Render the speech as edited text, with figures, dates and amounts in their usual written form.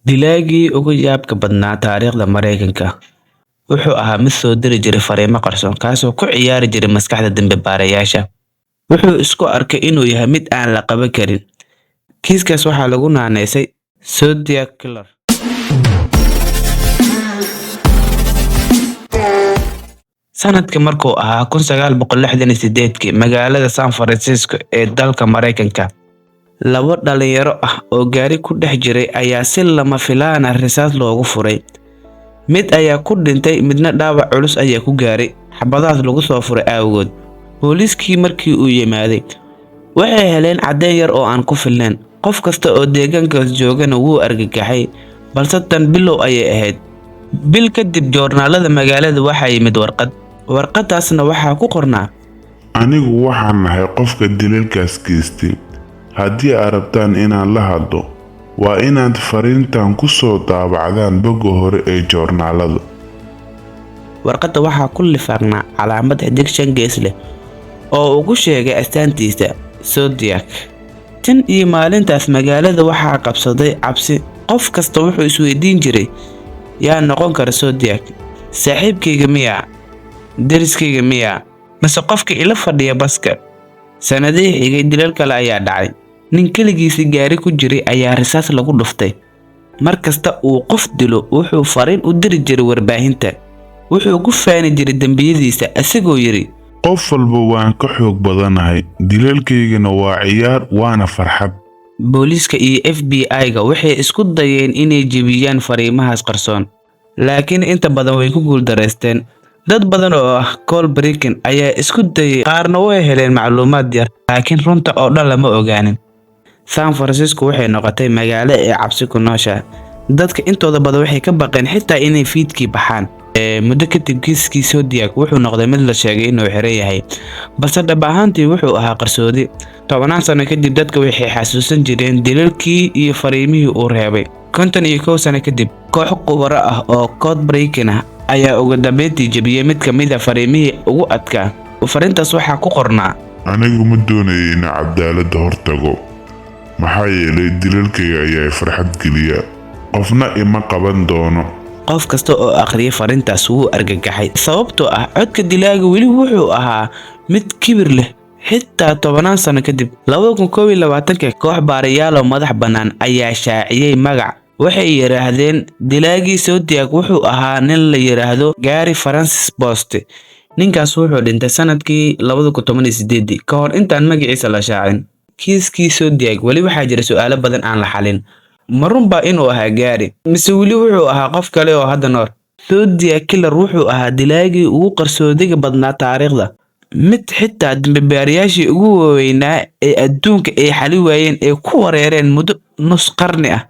Dilaagii ugu yaabka badnaa taariikhda Mareykanka wuxuu ahaa mid soo diri jiray fariimo qarsoon kaasoo ku ciyaari jiray maskaxda dambibaarayaasha. Wuxuu isku arkay inuu yahay mid aan la qaban karin. Kiiskaas waxaa lagu naanaysay Zodiac Killer. Sanadka markuu ahaa 1968 magaalada San Francisco ee dalka Mareykanka, laba dhalinyaro ah oo gaari ku dhex jiray ayaa si lama filaan ah risaas loogu furay. Mid ayaa ku dhintay, midna dhaawac culus ayaa ku gaaray xabadahaas lagu soo furay awgood. Booliiskii markii uu yimaaday waxay heleen caddeyn yar oo aan ku filnayn. Qof kasta oo deegaankaas joogana wuu argagaxay, balse tan bilow ayay ahayd. Bil kadib joornaalada magaalada waxaa yimid warqadaasna waxaa ku qornaa: anigu waxaan nahay qofka dilalkaas geystay. haddii aad rabtaan inaan la hadlo waa inaad fariintan ku soo daabacdaan bogga hore ee joornaalada. Warqadda waxaa ku lifaaqnaa calaamad xidig 5 gees leh oo ugu sheegay astaantiisa Zodiac. Tan iyo maalintaas magaalada waxaa qabsaday cabsi. Qof kasta wuxuu isweydiin jiray, yaa noqon kara Zodiac? Saaxiibkayga miyaa? Deriskayga miyaa? Mase qofka ila fadhiya baska? Sanadihii xigay dilal kale ayaa dhacay. Nin kaligiisa gaari ku jiray ayaa risaas lagu dhuftay. Mar kasta uu qof dilo wuxuu fariin u diri jiray warbaahinta. Wuxuu ku faani jiray dambiyadiisa asagoo yiri, qof walba waan ka xoog badanahay, dilalkaygana waa ciyaar waana farxad. Booliiska iyo FBI-ga waxay isku dayeen inay jebiyaan fariimahaas qarsoon, laakiin inta badan way ku guuldareysteen. Dad badan oo ah call breaking ayaa isku dayay, qaarna way heleen macluumaad yar, laakiin runta oo dhan lama ogaanin. San Francisco waxay noqotay magaalo ay cabsi ku nooshahay. Dadka intooda badan waxay ka baqeen xitaa inay fiidkii baxaan. Muddo kadib kiiskii Zodiac wuxuu noqday mid la sheegay inuu xiran yahay, balse dhab ahaantii wuxuu ahaa qarsoodi. 10 sano kadib dadka waxay xasuusan jireen dilalkii iyo fariimihii uu reebay. 51 sano kadib koox khubaro ah oo code breaking ah ayaa ugu dambeyntii jebiyay mid ka mid ah fariimihii ugu adkaa. Fariintaas waxaa ku qornaa: anigu ma doonayo in cadaaladda hortago, maxaa yeelay dilalkayga ayaa farxad geliya. qofna ima qaban doono. Qof kasta oo akhriyay fariintaas wuu argagaxay, sababtoo ah codka dilaaga weli wuxuu ahaa mid kibir leh. Xitaa 10 sano kadib 2021 koox baarayaal oo madax bannaan ayaa shaaciyay magac. Waxay yiraahdeen dilaagii Zodiac wuxuu ahaa nin la yiraahdo Gary Francis Poste. Ninkaas wuxuu dhintay sanadkii 2018 ka hor intaan magaciisa la shaacin. Kiiskii Zodiac weli waxaa jira su'aalo badan aan la xalin. Ma runbaa inuu ahaa Gary, mise weli wuxuu ahaa qof kale oo hadda nool? Zodiac Killer wuxuu ahaa dilaagii ugu qarsoodiga badnaa taariikhda, mid xitaa dambibaarayaashii ugu waaweynaa ee adduunka ay xali waayeen ee ku wareereen muddo nus qarni ah.